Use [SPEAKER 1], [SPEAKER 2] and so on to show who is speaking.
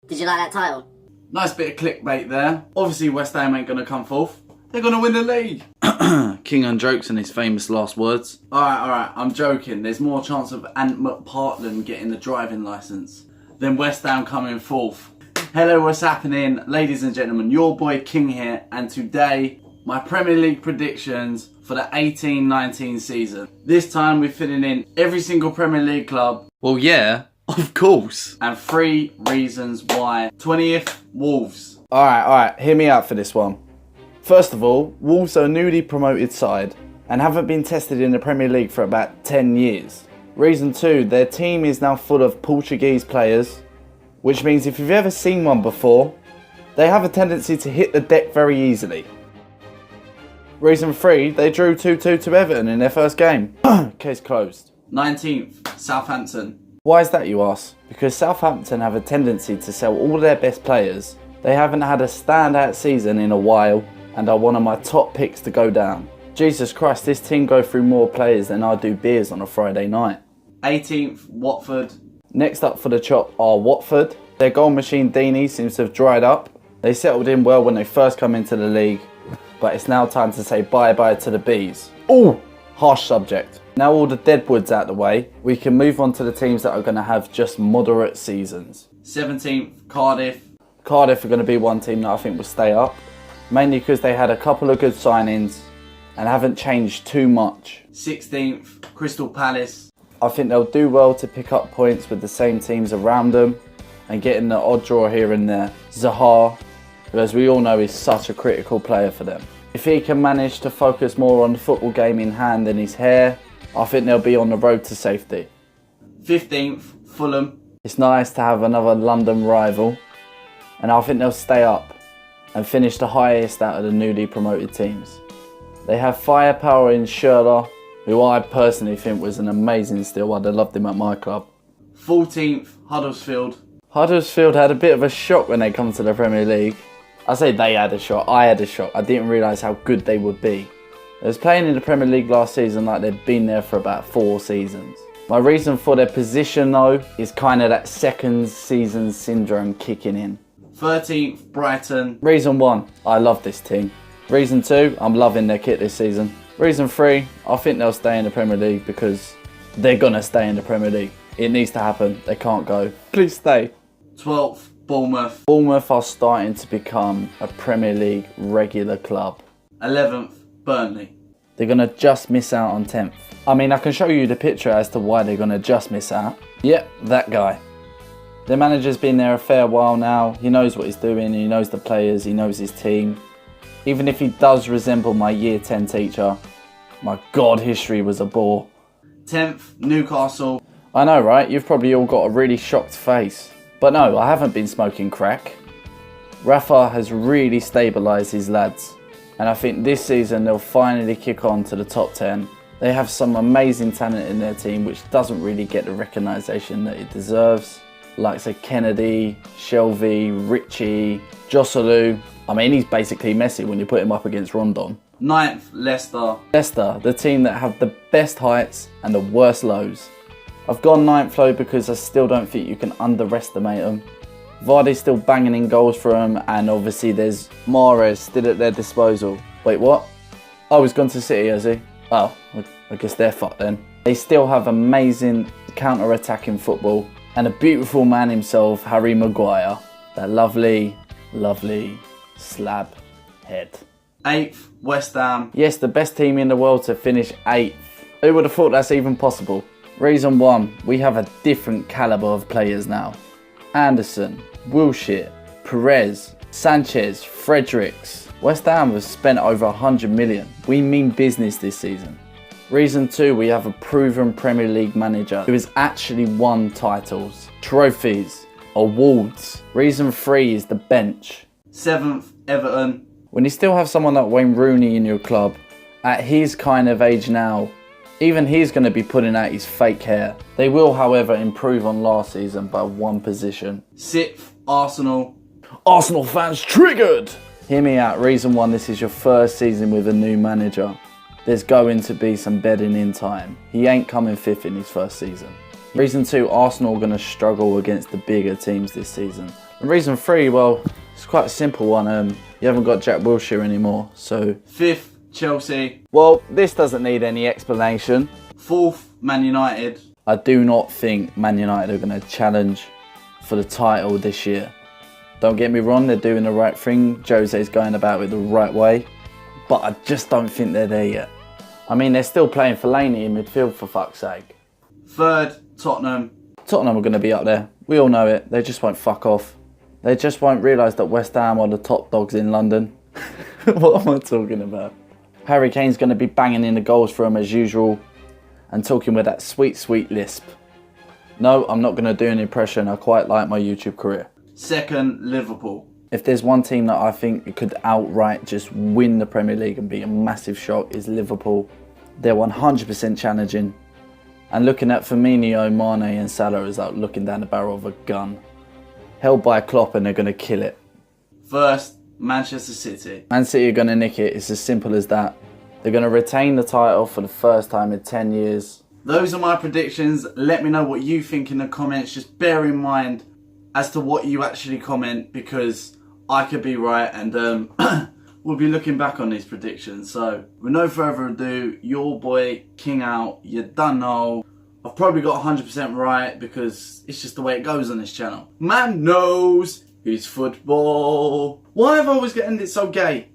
[SPEAKER 1] Did you like that title?
[SPEAKER 2] Nice bit of clickbait there. Obviously West Ham ain't going to come fourth. They're going to win the league. King on jokes and his famous last words. Alright, I'm joking. There's more chance of Ant McPartland getting the driving licence than West Ham coming fourth. Hello, what's happening? Ladies and gentlemen, your boy King here, and today, my Premier League predictions for the 18-19 season. This time we're filling in every single Premier League club. Well, yeah, of course. And 3 reasons why. 20th, Wolves.
[SPEAKER 3] Alright, hear me out for this one. First of all, Wolves are a newly promoted side and haven't been tested in the Premier League for about 10 years. Reason 2, their team is now full of Portuguese players, which means if you've ever seen one before, they have a tendency to hit the deck very easily. Reason 3, they drew 2-2 to Everton in their first game. Case closed.
[SPEAKER 2] 19th, Southampton.
[SPEAKER 3] Why is that, you ask? Because Southampton have a tendency to sell all their best players. They haven't had a standout season in a while and are one of my top picks to go down. Jesus Christ, this team go through more players than I do beers on a Friday night.
[SPEAKER 2] 18th, Watford.
[SPEAKER 3] Next up for the chop are Watford. Their goal machine Deeney seems to have dried up. They settled in well when they first come into the league, but it's now time to say bye-bye to the Bees. Ooh, harsh subject. Now all the deadwood's out the way, we can move on to the teams that are going to have just moderate seasons.
[SPEAKER 2] 17th, Cardiff.
[SPEAKER 3] Cardiff are going to be one team that I think will stay up, mainly because they had a couple of good signings and haven't changed too much.
[SPEAKER 2] 16th, Crystal Palace.
[SPEAKER 3] I think they'll do well to pick up points with the same teams around them and getting the odd draw here and there. Zaha, who as we all know is such a critical player for them. If he can manage to focus more on the football game in hand than his hair, I think they'll be on the road to safety.
[SPEAKER 2] 15th, Fulham.
[SPEAKER 3] It's nice to have another London rival, and I think they'll stay up and finish the highest out of the newly promoted teams. They have firepower in Schürrle, who I personally think was an amazing steal. I'd have loved him at my club.
[SPEAKER 2] 14th, Huddersfield.
[SPEAKER 3] Huddersfield had a bit of a shock when they come to the Premier League. I say they had a shock, I had a shock. I didn't realise how good they would be. They was playing in the Premier League last season like they'd been there for about 4 seasons. My reason for their position though is kind of that second season syndrome kicking in.
[SPEAKER 2] 13th, Brighton.
[SPEAKER 3] Reason 1, I love this team. Reason 2, I'm loving their kit this season. Reason 3, I think they'll stay in the Premier League because they're going to stay in the Premier League. It needs to happen, they can't go. Please stay.
[SPEAKER 2] 12th, Bournemouth.
[SPEAKER 3] Bournemouth are starting to become a Premier League regular club.
[SPEAKER 2] 11th, Burnley.
[SPEAKER 3] They're going to just miss out on 10th. I mean, I can show you the picture as to why they're going to just miss out. Yep, that guy. Their manager's been there a fair while now. He knows what he's doing, he knows the players, he knows his team. Even if he does resemble my year 10 teacher, my God, history was a bore.
[SPEAKER 2] 10th, Newcastle.
[SPEAKER 3] I know, right? You've probably all got a really shocked face. But no, I haven't been smoking crack. Rafa has really stabilised his lads. And I think this season they'll finally kick on to the top 10. They have some amazing talent in their team which doesn't really get the recognition that it deserves. Like say Kennedy, Shelvey, Richie, Joselu. I mean, he's basically Messi when you put him up against Rondon.
[SPEAKER 2] 9th, Leicester.
[SPEAKER 3] Leicester, the team that have the best heights and the worst lows. I've gone 9th low because I still don't think you can underestimate them. Vardy's still banging in goals for them, and obviously there's Mahrez still at their disposal. Wait, what? Oh, he's gone to City, has he? Oh, I guess they're fucked then. They still have amazing counter-attacking football and a beautiful man himself, Harry Maguire. That lovely, lovely slab head.
[SPEAKER 2] 8th, West Ham.
[SPEAKER 3] Yes, the best team in the world to finish 8th. Who would have thought that's even possible? Reason 1, we have a different calibre of players now. Anderson, Wilshere, Perez, Sanchez, Fredericks. West Ham have spent over 100 million. We mean business this season. Reason 2, we have a proven Premier League manager who has actually won titles, trophies, awards. Reason 3 is the bench.
[SPEAKER 2] 7th, Everton.
[SPEAKER 3] When you still have someone like Wayne Rooney in your club, at his kind of age now, even he's going to be putting out his fake hair. They will, however, improve on last season by 1 position.
[SPEAKER 2] 6th, Arsenal.
[SPEAKER 3] Arsenal fans triggered! Hear me out. Reason 1, this is your first season with a new manager. There's going to be some bedding in time. He ain't coming 5th in his first season. Reason 2, Arsenal are going to struggle against the bigger teams this season, And reason 3, well, it's quite a simple one. You haven't got Jack Wilshere anymore, so...
[SPEAKER 2] 5th, Chelsea.
[SPEAKER 3] Well, this doesn't need any explanation.
[SPEAKER 2] 4th, Man United.
[SPEAKER 3] I do not think Man United are going to challenge for the title this year. Don't get me wrong, they're doing the right thing. Jose's going about it the right way. But I just don't think they're there yet. I mean, they're still playing Fellaini in midfield, for fuck's sake.
[SPEAKER 2] 3rd, Tottenham.
[SPEAKER 3] Tottenham are going to be up there. We all know it. They just won't fuck off. They just won't realise that West Ham are the top dogs in London. What am I talking about? Harry Kane's going to be banging in the goals for them as usual and talking with that sweet, sweet lisp. No, I'm not going to do an impression. I quite like my YouTube career.
[SPEAKER 2] 2nd, Liverpool.
[SPEAKER 3] If there's one team that I think could outright just win the Premier League and be a massive shock, is Liverpool. They're 100% challenging. And looking at Firmino, Mane and Salah is like looking down the barrel of a gun. Held by Klopp and they're going to kill it.
[SPEAKER 2] 1st, Manchester City.
[SPEAKER 3] Man City are going to nick it. It's as simple as that. They're going to retain the title for the first time in 10 years.
[SPEAKER 2] Those are my predictions. Let me know what you think in the comments. Just bear in mind as to what you actually comment, because I could be right and we'll be looking back on these predictions. So with no further ado, your boy King Out, you done know. I've probably got 100% right because it's just the way it goes on this channel. Man knows his football. Why have I always got to end it so gay?